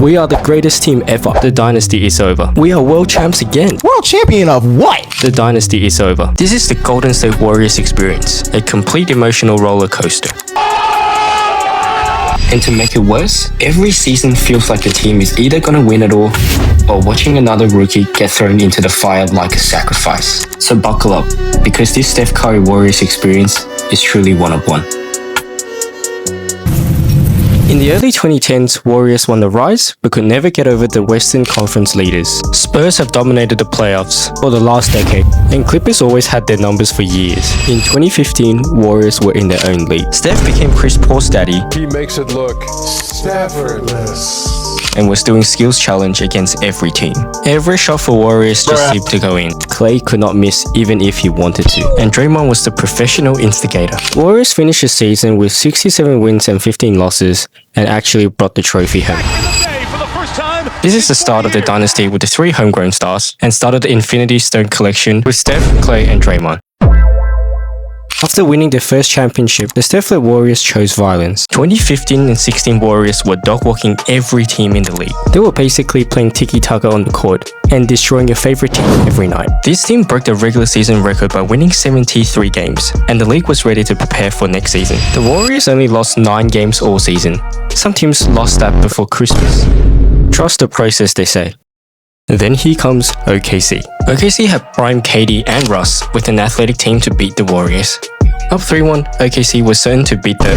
We are the greatest team ever. The dynasty is over. We are world champs again. World champion of what? The dynasty is over. This is the Golden State Warriors experience, a complete emotional roller coaster. And to make it worse, every season feels like the team is either gonna win it all, or watching another rookie get thrown into the fire like a sacrifice. So buckle up, because this Steph Curry Warriors experience is truly one of one. In the early 2010s, Warriors won the rise, but could never get over the Western Conference leaders. Spurs have dominated the playoffs for the last decade, and Clippers always had their numbers for years. In 2015, Warriors were in their own league. Steph became Chris Paul's daddy. He makes it look effortless. And was doing skills challenge against every team. Every shot for Warriors just seemed to go in. Clay could not miss even if he wanted to. And Draymond was the professional instigator. Warriors finished the season with 67 wins and 15 losses, and actually brought the trophy home. This is the start of the dynasty with the 3 homegrown stars, and started the Infinity Stone collection with Steph, Clay and Draymond. After winning their first championship, the Steph-led Warriors chose violence. 2015 and 16 Warriors were dog-walking every team in the league. They were basically playing tiki-taka on the court and destroying your favorite team every night. This team broke the regular season record by winning 73 games, and the league was ready to prepare for next season. The Warriors only lost 9 games all season. Some teams lost that before Christmas. Trust the process, they say. Then here comes OKC. OKC had prime KD and Russ with an athletic team to beat the Warriors. Up 3-1, OKC was certain to beat the...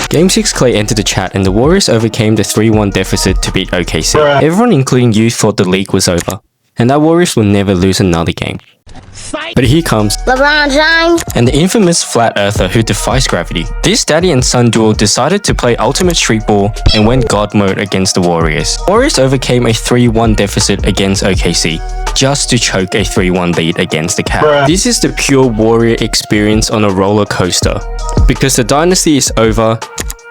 Game 6, Clay entered the chat and the Warriors overcame the 3-1 deficit to beat OKC. Everyone including you thought the league was over, and that Warriors will never lose another game. But here comes LeBron James and the infamous flat earther who defies gravity. This daddy and son duo decided to play ultimate street ball and went god mode against the Warriors. Warriors overcame a 3-1 deficit against OKC just to choke a 3-1 lead against the Cavs. This is the pure Warrior experience on a roller coaster, because the dynasty is over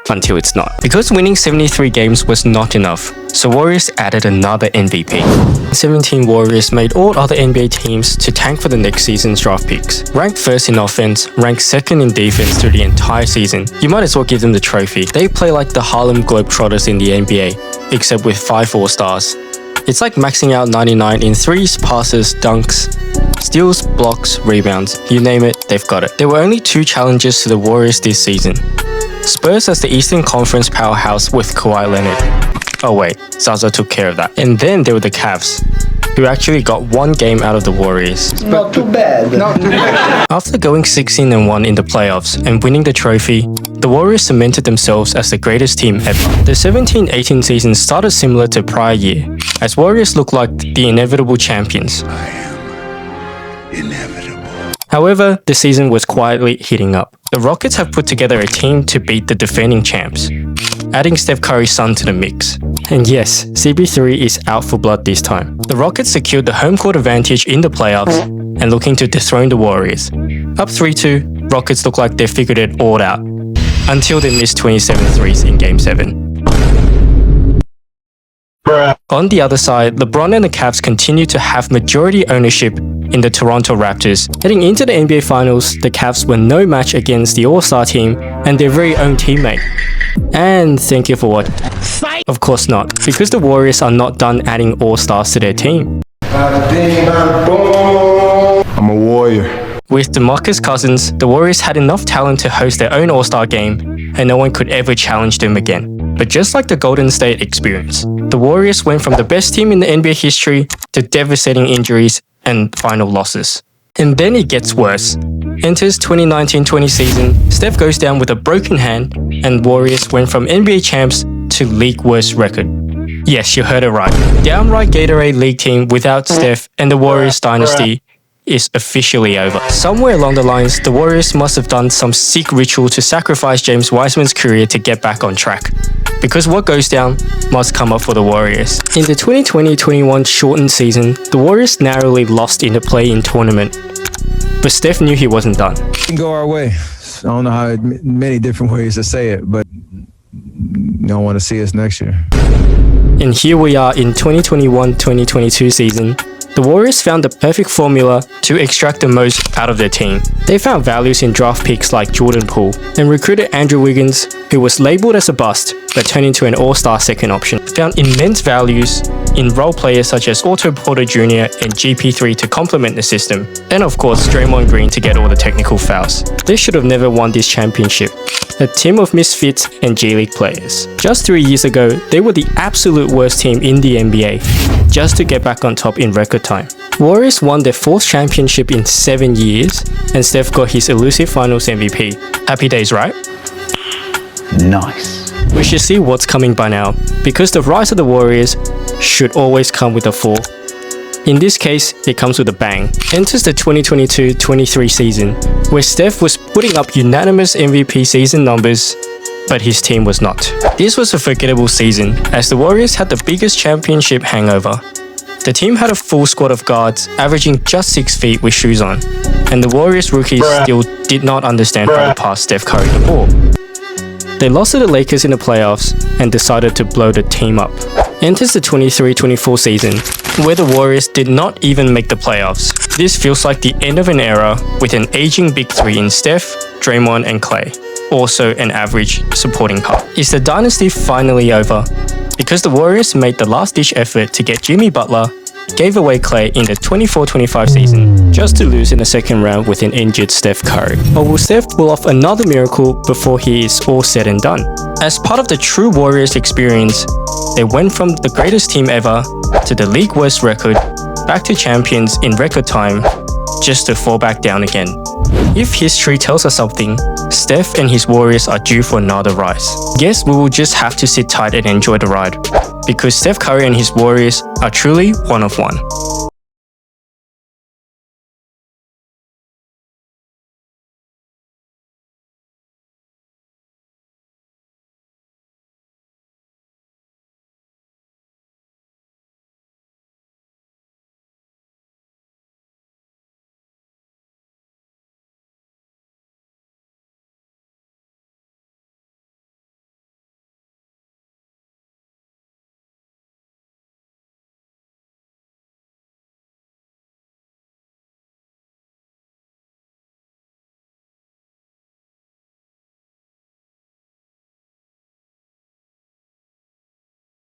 until it's not. Because winning 73 games was not enough, so Warriors added another MVP. 17 Warriors made all other NBA teams to tank for the next season's draft picks. Ranked first in offense, ranked second in defense through the entire season. You might as well give them the trophy. They play like the Harlem Globetrotters in the NBA, except with 5 All-Stars. It's like maxing out 99 in threes, passes, dunks, steals, blocks, rebounds. You name it, they've got it. There were only 2 challenges to the Warriors this season. Spurs as the Eastern Conference powerhouse with Kawhi Leonard. Oh wait, Zaza took care of that. And then there were the Cavs, who actually got 1 game out of the Warriors. Not too bad. After going 16-1 in the playoffs and winning the trophy, the Warriors cemented themselves as the greatest team ever. The 17-18 season started similar to prior year, as Warriors looked like the inevitable champions. I am inevitable. However, the season was quietly heating up. The Rockets have put together a team to beat the defending champs, adding Steph Curry's son to the mix. And yes, CP3 is out for blood this time. The Rockets secured the home court advantage in the playoffs and looking to dethrone the Warriors. Up 3-2, Rockets look like they figured it all out, until they missed 27 threes in Game 7. On the other side, LeBron and the Cavs continue to have majority ownership in the Toronto Raptors. Heading into the NBA Finals, the Cavs were no match against the All-Star team and their very own teammate. And thank you for watching. Of course not, because the Warriors are not done adding All-Stars to their team. I'm a warrior. With DeMarcus Cousins, the Warriors had enough talent to host their own All-Star game, and no one could ever challenge them again. But just like the Golden State experience, the Warriors went from the best team in the NBA history to devastating injuries and final losses. And then it gets worse. Enters 2019-20 season, Steph goes down with a broken hand, and Warriors went from NBA champs to league worst record. Yes, you heard it right. Downright Gatorade League team without Steph, and the Warriors dynasty is officially over. Somewhere along the lines, the Warriors must have done some sick ritual to sacrifice James Wiseman's career to get back on track. Because what goes down must come up for the Warriors. In the 2020-21 shortened season, the Warriors narrowly lost in the play-in tournament. But Steph knew he wasn't done. It can go our way. I don't know how many different ways to say it, but you don't want to see us next year. And here we are in 2021-2022 season, The Warriors found the perfect formula to extract the most out of their team. They found values in draft picks like Jordan Poole and recruited Andrew Wiggins, who was labelled as a bust but turned into an all-star second option. Found immense values in role players such as Otto Porter Jr. and GP3 to complement the system, and of course Draymond Green to get all the technical fouls. They should have never won this championship. A team of misfits and G League players. Just 3 years ago, they were the absolute worst team in the NBA, just to get back on top in record time. Warriors won their 4th championship in 7 years, and Steph got his elusive Finals MVP. Happy days, right? Nice. We should see what's coming by now, because the rise of the Warriors should always come with a fall. In this case, it comes with a bang. Enters the 2022-23 season, where Steph was putting up unanimous MVP season numbers, but his team was not. This was a forgettable season, as the Warriors had the biggest championship hangover. The team had a full squad of guards, averaging just 6 feet with shoes on, and the Warriors rookies still did not understand how to pass Steph Curry the ball. They lost to the Lakers in the playoffs and decided to blow the team up. Enters the 23-24 season, where the Warriors did not even make the playoffs. This feels like the end of an era with an aging big three in Steph, Draymond and Klay. Also an average supporting cast. Is the dynasty finally over? Because the Warriors made the last-ditch effort to get Jimmy Butler, gave away Klay in the 24-25 season, just to lose in the second round with an injured Steph Curry. Or will Steph pull off another miracle before he is all said and done? As part of the true Warriors experience, they went from the greatest team ever to the league worst record, back to champions in record time, just to fall back down again. If history tells us something, Steph and his Warriors are due for another rise. Guess we will just have to sit tight and enjoy the ride, because Steph Curry and his Warriors are truly one of one.